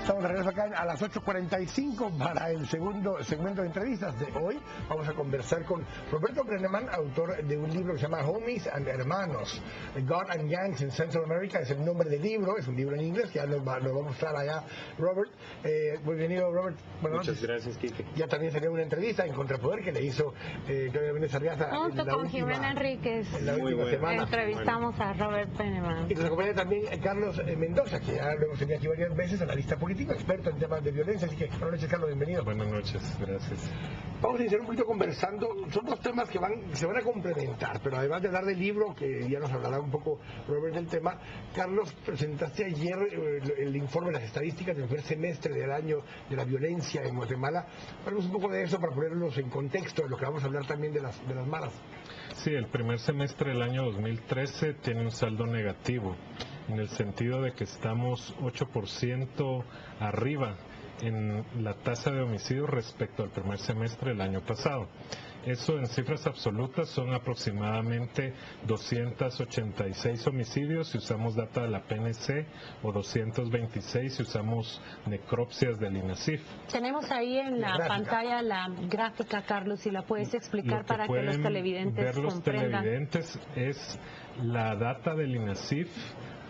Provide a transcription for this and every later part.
Estamos de regreso acá a las 8:45 para el segundo segmento de entrevistas de hoy. Vamos a conversar con Roberto Brenneman, autor de un libro que se llama Homies and Hermanos, God and Gangs in Central America. Es el nombre del libro, es un libro en inglés que ya nos va a mostrar allá Robert. Bienvenido, Robert. Muchas gracias, Quique. Ya también salió una entrevista en Contrapoder que le hizo Claudia Méndez Arriaza junto con Jimena Enríquez. En la última semana. Entrevistamos a Robert Brenneman. Y nos acompaña también Carlos Mendoza, que ya lo hemos tenido aquí varias veces, analista político, experto en temas de violencia. Así que buenas noches, Carlos, bienvenido. Buenas noches, gracias. Vamos a iniciar un poquito conversando. Son dos temas que se van a complementar, pero además de hablar del libro, que ya nos hablará un poco Robert del tema, Carlos, presentaste ayer el informe de las estadísticas del primer semestre del año de la violencia en Guatemala. Hablamos un poco de eso para ponerlos en contexto de lo que vamos a hablar también de las maras. Sí, el primer semestre del año 2013 tiene un saldo negativo, en el sentido de que estamos 8% arriba en la tasa de homicidios respecto al primer semestre del año pasado. Eso en cifras absolutas son aproximadamente 286 homicidios si usamos data de la PNC o 226 si usamos necropsias del INASIF. Tenemos ahí en la pantalla la gráfica, Carlos, si la puedes explicar para que los televidentes ver los comprendan. Televidentes es la data del INASIF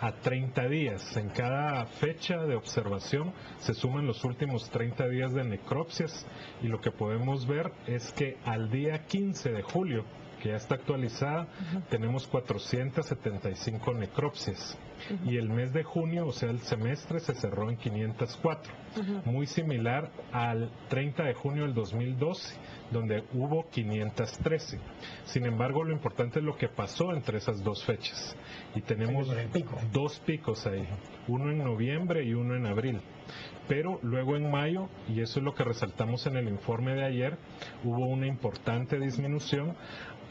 a 30 días. En cada fecha de observación se suman los últimos 30 días de necropsias y lo que podemos ver es que al día 15 de julio, que ya está actualizada, tenemos 475 necropsias. Y el mes de junio, o sea el semestre, se cerró en 504. Muy similar al 30 de junio del 2012, donde hubo 513. Sin embargo, lo importante es lo que pasó entre esas dos fechas. Y tenemos dos picos ahí, uno en noviembre y uno en abril. Pero luego en mayo, y eso es lo que resaltamos en el informe de ayer, hubo una importante disminución,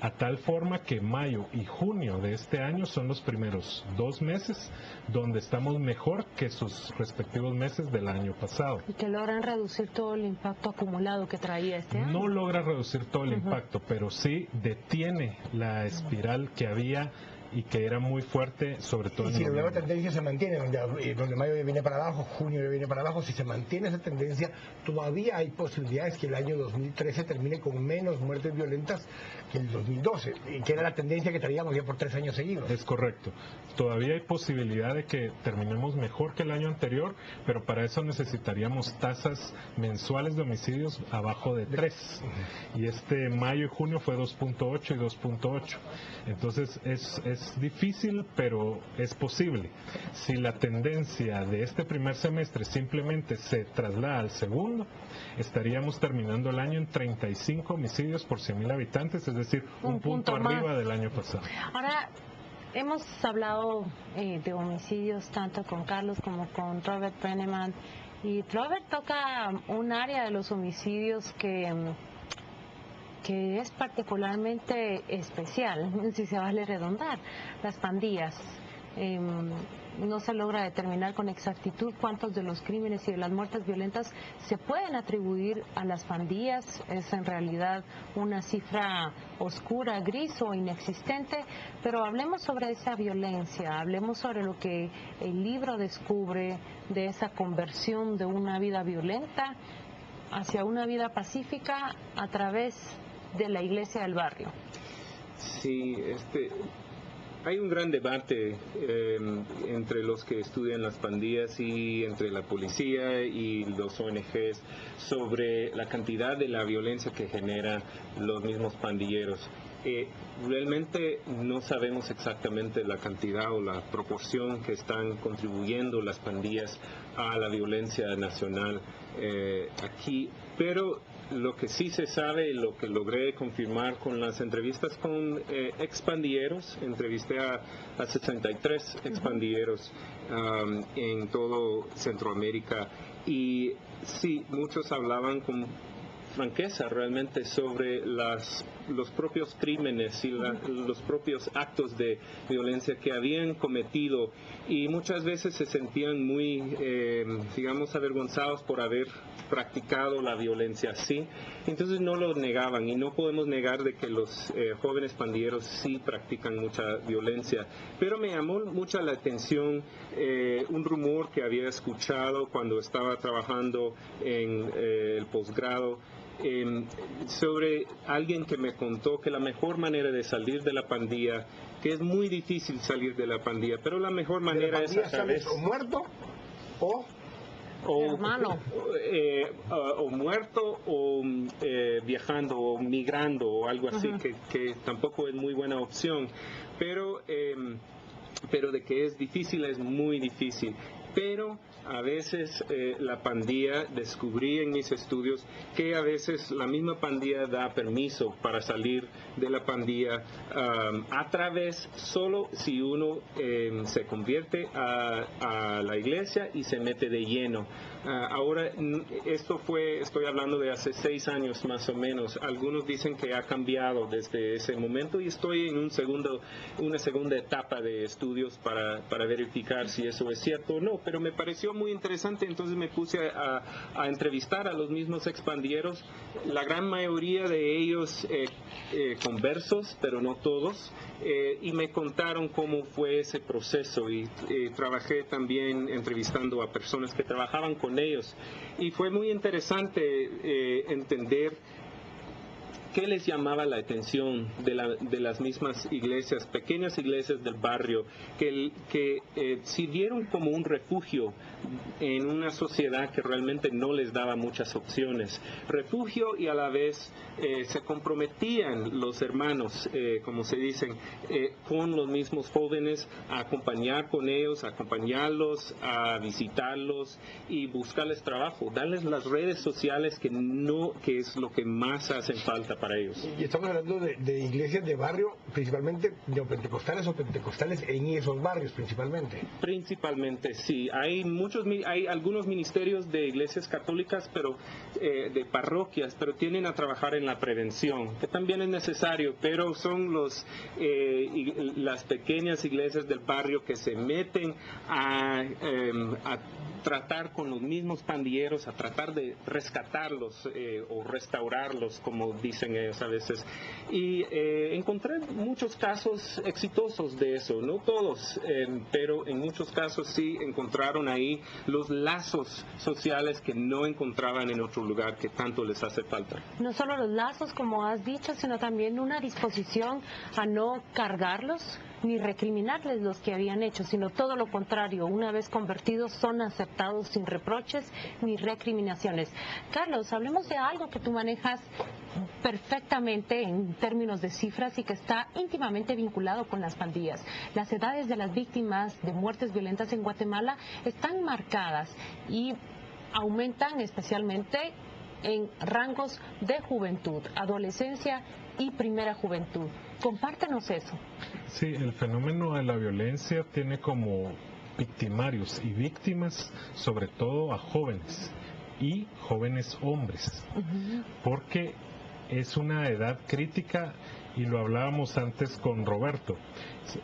a tal forma que mayo y junio de este año son los primeros 2 meses donde estamos mejor que sus respectivos meses del año pasado. ¿Y que logran reducir todo el impacto acumulado que traía este año? No logra reducir todo el impacto, pero sí detiene la espiral que había y que era muy fuerte, sobre todo en si noviembre. la tendencia se mantiene, donde mayo viene para abajo, junio viene para abajo, si se mantiene esa tendencia, todavía hay posibilidades que el año 2013 termine con menos muertes violentas que el 2012, que era la tendencia que traíamos ya por 3 años seguidos. Es correcto. Todavía hay posibilidad de que terminemos mejor que el año anterior, pero para eso necesitaríamos tasas mensuales de homicidios abajo de 3. Y este mayo y junio fue 2.8 y 2.8. Entonces es difícil, pero es posible. Si la tendencia de este primer semestre simplemente se traslada al segundo, estaríamos terminando el año en 35 homicidios por 100,000 habitantes, es decir, un punto arriba del año pasado. Ahora, hemos hablado de homicidios tanto con Carlos como con Robert Brenneman, y Robert toca un área de los homicidios que es particularmente especial, si se vale redondar, las pandillas. No se logra determinar con exactitud cuántos de los crímenes y de las muertes violentas se pueden atribuir a las pandillas. Es en realidad una cifra oscura, gris o inexistente, pero hablemos sobre esa violencia, hablemos sobre lo que el libro descubre de esa conversión de una vida violenta hacia una vida pacífica a través de la iglesia del barrio. Sí, hay un gran debate entre los que estudian las pandillas y entre la policía y los ONGs sobre la cantidad de la violencia que generan los mismos pandilleros. Realmente no sabemos exactamente la cantidad o la proporción que están contribuyendo las pandillas a la violencia nacional aquí, pero lo que sí se sabe y lo que logré confirmar con las entrevistas con expandilleros, entrevisté a 63 expandilleros en todo Centroamérica, y sí, muchos hablaban con franqueza realmente sobre los propios crímenes y los propios actos de violencia que habían cometido, y muchas veces se sentían muy, digamos, avergonzados por haber practicado la violencia así. Entonces no lo negaban, y no podemos negar de que los jóvenes pandilleros sí practican mucha violencia. Pero me llamó mucho la atención un rumor que había escuchado cuando estaba trabajando en el posgrado, sobre alguien que me contó que la mejor manera de salir de la pandilla, que es muy difícil salir de la pandilla, pero la mejor manera es a través... o muerto hermano. O muerto o viajando o migrando o algo así, que tampoco es muy buena opción, pero de que es difícil, es muy difícil. Pero a veces la pandilla, descubrí en mis estudios que a veces la misma pandilla da permiso para salir de la pandilla a través, solo si uno se convierte a la iglesia y se mete de lleno. Ahora, estoy hablando de hace 6 años más o menos. Algunos dicen que ha cambiado desde ese momento, y estoy en una segunda etapa de estudios para verificar si eso es cierto o no, pero me pareció muy interesante. Entonces me puse a entrevistar a los mismos expandilleros, la gran mayoría de ellos conversos, pero no todos, y me contaron cómo fue ese proceso, y trabajé también entrevistando a personas que trabajaban con ellos, y fue muy interesante entender qué les llamaba la atención de las mismas iglesias, pequeñas iglesias del barrio, que sirvieron como un refugio en una sociedad que realmente no les daba muchas opciones. Refugio, y a la vez se comprometían los hermanos, como se dicen, con los mismos jóvenes, a acompañar con ellos, a acompañarlos, a visitarlos y buscarles trabajo, darles las redes sociales que es lo que más hacen falta para ellos. Y estamos hablando de iglesias de barrio, principalmente neopentecostales o pentecostales en esos barrios principalmente. Principalmente, sí. Hay algunos ministerios de iglesias católicas, pero de parroquias, pero tienden a trabajar en la prevención, que también es necesario, pero son las pequeñas iglesias del barrio que se meten a tratar con los mismos pandilleros, a tratar de rescatarlos o restaurarlos, como dicen ellos a veces. Y encontré muchos casos exitosos de eso, no todos, pero en muchos casos sí encontraron ahí los lazos sociales que no encontraban en otro lugar, que tanto les hace falta. No solo los lazos, como has dicho, sino también una disposición a no cargarlos ni recriminarles los que habían hecho, sino todo lo contrario, una vez convertidos son aceptados sin reproches ni recriminaciones. Carlos, hablemos de algo que tú manejas perfectamente en términos de cifras y que está íntimamente vinculado con las pandillas. Las edades de las víctimas de muertes violentas en Guatemala están marcadas y aumentan especialmente en rangos de juventud, adolescencia y primera juventud. Compártenos eso. Sí, el fenómeno de la violencia tiene como victimarios y víctimas sobre todo a jóvenes y jóvenes hombres, porque es una edad crítica, y lo hablábamos antes con Roberto.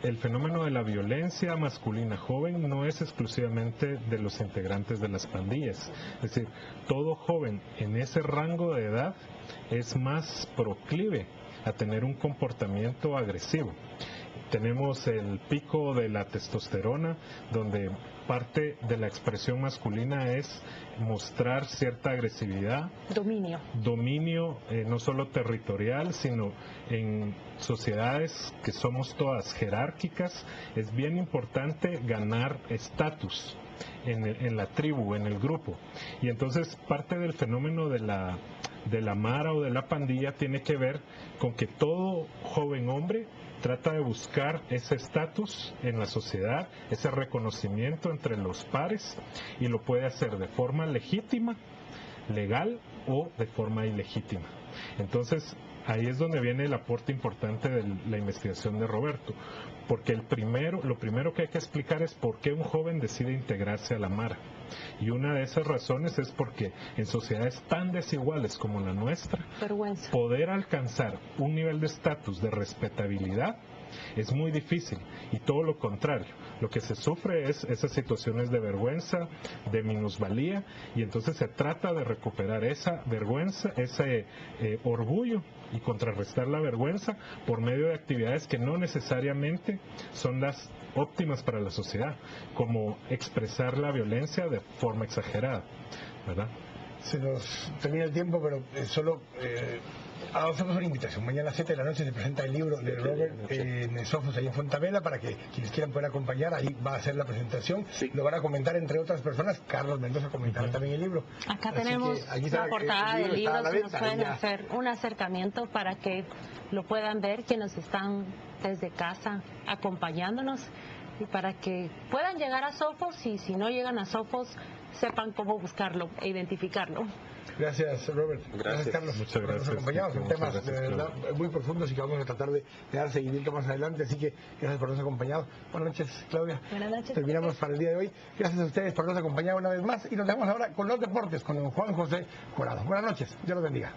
El fenómeno de la violencia masculina joven no es exclusivamente de los integrantes de las pandillas, es decir, todo joven en ese rango de edad es más proclive a tener un comportamiento agresivo. Tenemos el pico de la testosterona, donde parte de la expresión masculina es mostrar cierta agresividad. Dominio, no solo territorial, sino en sociedades que somos todas jerárquicas. Es bien importante ganar estatus en la tribu, en el grupo. Y entonces parte del fenómeno de la mara o de la pandilla tiene que ver con que todo joven hombre trata de buscar ese estatus en la sociedad, ese reconocimiento entre los pares, y lo puede hacer de forma legítima, legal, o de forma ilegítima. Entonces ahí es donde viene el aporte importante de la investigación de Roberto, porque lo primero que hay que explicar es por qué un joven decide integrarse a la Mara. Y una de esas razones es porque en sociedades tan desiguales como la nuestra, Vergüenza. poder alcanzar un nivel de estatus de respetabilidad es muy difícil, y todo lo contrario, lo que se sufre es esas situaciones de vergüenza, de minusvalía, y entonces se trata de recuperar esa vergüenza, ese orgullo, y contrarrestar la vergüenza por medio de actividades que no necesariamente son las óptimas para la sociedad, como expresar la violencia de forma exagerada, ¿verdad? Se nos termina el tiempo, pero solo hacemos una invitación. Mañana a las 7 de la noche se presenta el libro de Robert en Sofos, ahí en Fontabella, para que quienes quieran puedan acompañar. Ahí va a ser la presentación. Sí. Lo van a comentar, entre otras personas. Carlos Mendoza comentará también el libro. Acá Así tenemos que allí está, la portada el del está a libro, la si nos venta, pueden ya. hacer un acercamiento para que lo puedan ver quienes están desde casa acompañándonos, y para que puedan llegar a Sofos, y si no llegan a Sofos sepan cómo buscarlo e identificarlo. Gracias, Robert. Gracias. Carlos. Muchas por habernos gracias, acompañado. Son Muchas temas gracias, de verdad muy profundos y que vamos a tratar de dar seguimiento más adelante. Así que gracias por habernos acompañado. Buenas noches, Claudia. Buenas noches. Terminamos para el día de hoy. Gracias a ustedes por habernos acompañado una vez más. Y nos vemos ahora con los deportes, con don Juan José Jurado. Buenas noches. Dios los bendiga.